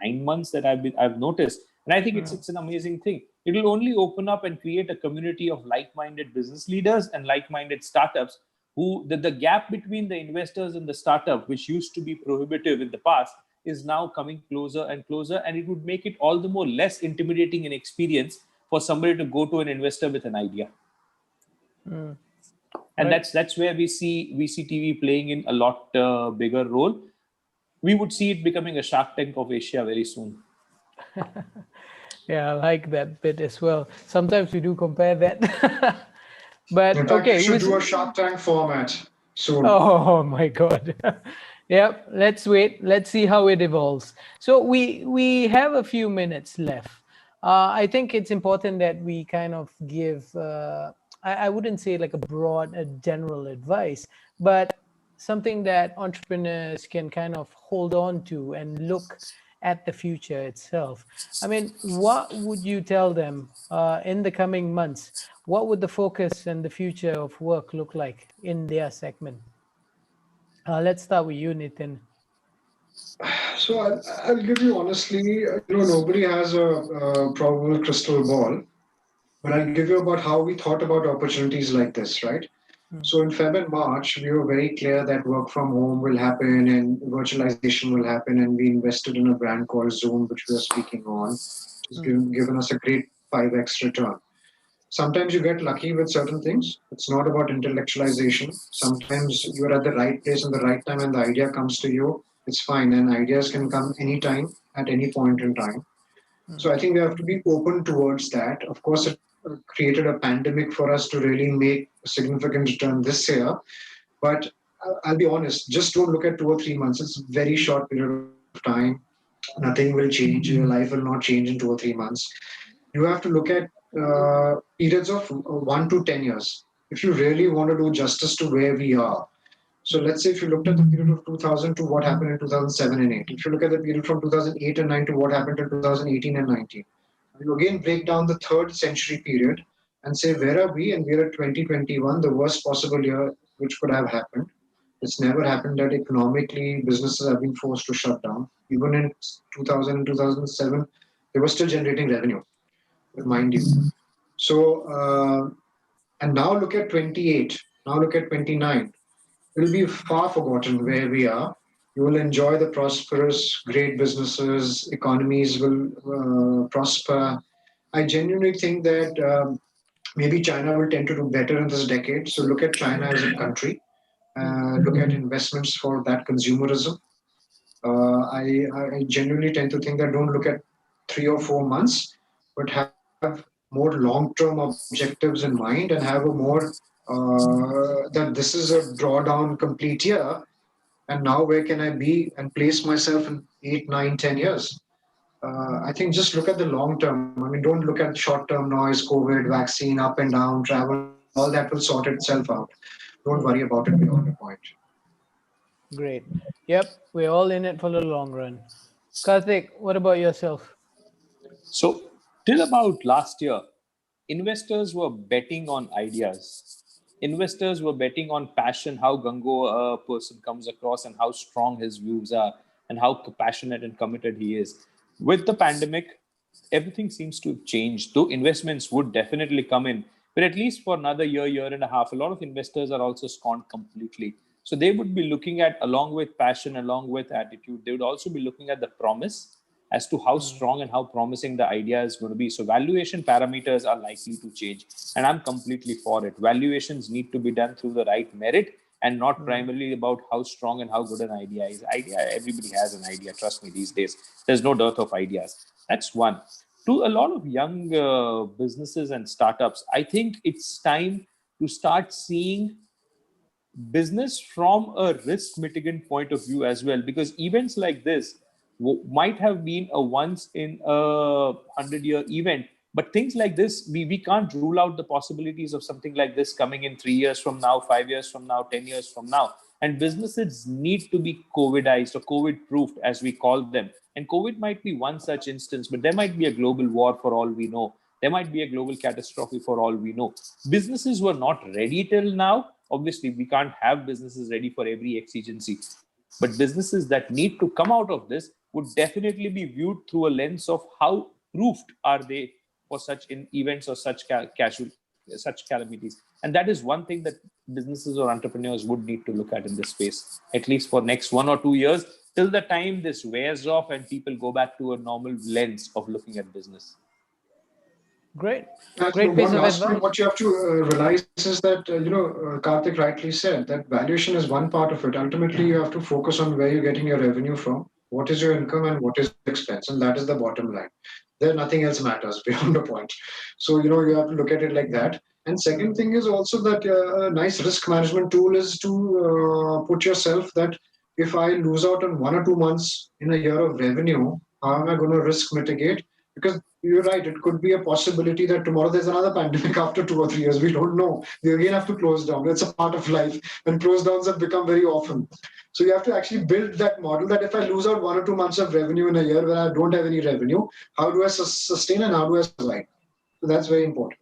9 months that I've noticed. And I think it's an amazing thing. It will only open up and create a community of like-minded business leaders and like-minded startups, who the gap between the investors and the startup, which used to be prohibitive in the past, is now coming closer and closer. And it would make it all the more less intimidating an experience for somebody to go to an investor with an idea. And
Right.
that's where we see VCTV playing in a lot bigger role. We would see it becoming a Shark Tank of Asia very soon.
Yeah, I like that bit as well. Sometimes we do compare that. But
In fact, you
okay,
should do a Shark Tank format soon.
oh my God. Yeah, let's wait. Let's see how it evolves. So we have a few minutes left. I think it's important that we kind of give. I wouldn't say like a broad, a general advice, but something that entrepreneurs can kind of hold on to and look at the future itself. I mean, what would you tell them in the coming months? What would the focus and the future of work look like in their segment? Let's start with you, Nitin.
So I'll give you honestly, nobody has a probable crystal ball, but I'll give you about how we thought about opportunities like this, right? So in Feb and March, we were very clear that work from home will happen and virtualization will happen, and we invested in a brand called Zoom, which we are speaking on, which has given us a great 5x return. Sometimes you get lucky with certain things. It's not about intellectualization. Sometimes you're at the right place in the right time and the idea comes to you. It's fine. And ideas can come anytime, at any point in time. So I think we have to be open towards that. Of course, it created a pandemic for us to really make a significant return this year. But I'll be honest, just don't look at 2 or 3 months. It's a very short period of time. Nothing will change. Your life will not change in 2 or 3 months. You have to look at periods of 1 to 10 years if you really want to do justice to where we are. So let's say if you looked at the period of 2000 to what happened in 2007 and 8, if you look at the period from 2008 and 9 to what happened in 2018 and 19, you again break down the third century period and say where are we, and we're at 2021, the worst possible year which could have happened. It's never happened that economically businesses have been forced to shut down. Even in 2000 and 2007, they were still generating revenue, mind you. So, and now look at 28, now look at 29. It'll be far forgotten where we are. You will enjoy the prosperous, great businesses, economies will prosper. I genuinely think that maybe China will tend to do better in this decade. So look at China as a country. Look at investments for that consumerism. I genuinely tend to think that don't look at 3 or 4 months, but have more long-term objectives in mind and have a more that this is a drawdown complete year, and now where can I be and place myself in 8, 9, 10 years? I think just look at the long term. I mean, don't look at short-term noise, COVID, vaccine, up and down, travel. All that will sort itself out. Don't worry about it beyond a point.
Great. Yep, we're all in it for the long run. Karthik, what about yourself?
So, till about last year, investors were betting on ideas. Investors were betting on passion, how Gango a person comes across and how strong his views are and how passionate and committed he is. With the pandemic, everything seems to have changed. Though investments would definitely come in, but at least for another year, year and a half, a lot of investors are also scorned completely. So they would be looking at, along with passion, along with attitude, they would also be looking at the promise as to how strong and how promising the idea is going to be. So valuation parameters are likely to change, and I'm completely for it. Valuations need to be done through the right merit and not primarily about how strong and how good an idea is. Idea, everybody has an idea. Trust me, these days there's no dearth of ideas. That's one. To a lot of young businesses and startups, I think it's time to start seeing business from a risk mitigant point of view as well, because events like this might have been a once in a 100-year event, but things like this, we can't rule out the possibilities of something like this coming in 3 years from now, 5 years from now, 10 years from now. And businesses need to be covidized or covid proofed, as we call them. And covid might be one such instance, but there might be a global war for all we know. There might be a global catastrophe for all we know. Businesses were not ready till now. Obviously, we can't have businesses ready for every exigency. But businesses that need to come out of this would definitely be viewed through a lens of how proofed are they for such events or such calamities. And that is one thing that businesses or entrepreneurs would need to look at in this space, at least for next 1 or 2 years, till the time this wears off and people go back to a normal lens of looking at business.
Great.
And
Great piece
one
of
last point,
advice.
what you have to realize is that, Karthik rightly said that valuation is one part of it. Ultimately, you have to focus on where you're getting your revenue from, what is your income, and what is your expense. And that is the bottom line. There, nothing else matters beyond the point. So, you have to look at it like that. And second thing is also that a nice risk management tool is to put yourself that if I lose out on 1 or 2 months in a year of revenue, how am I going to risk mitigate? Because you're right, it could be a possibility that tomorrow there's another pandemic after 2 or 3 years. We don't know. They again have to close down. It's a part of life, and close downs have become very often. So you have to actually build that model that if I lose out 1 or 2 months of revenue in a year when I don't have any revenue, how do I sustain and how do I survive? So that's very important.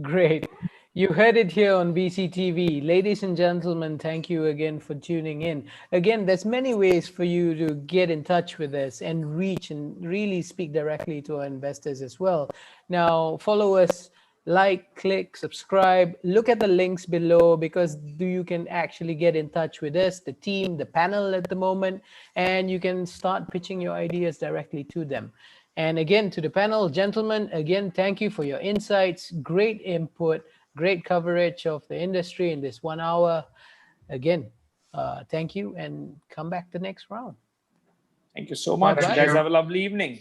Great. You heard it here on BCTV. Ladies and gentlemen, thank you again for tuning in. Again, there's many ways for you to get in touch with us and reach and really speak directly to our investors as well. Now, follow us, like, click, subscribe, look at the links below, because you can actually get in touch with us, the team, the panel at the moment, and you can start pitching your ideas directly to them. And again, to the panel, gentlemen, again, thank you for your insights, great input, great coverage of the industry in this 1 hour. Again, thank you, and come back the next round.
Thank you so much.
Thank
You guys
you.
have a lovely evening.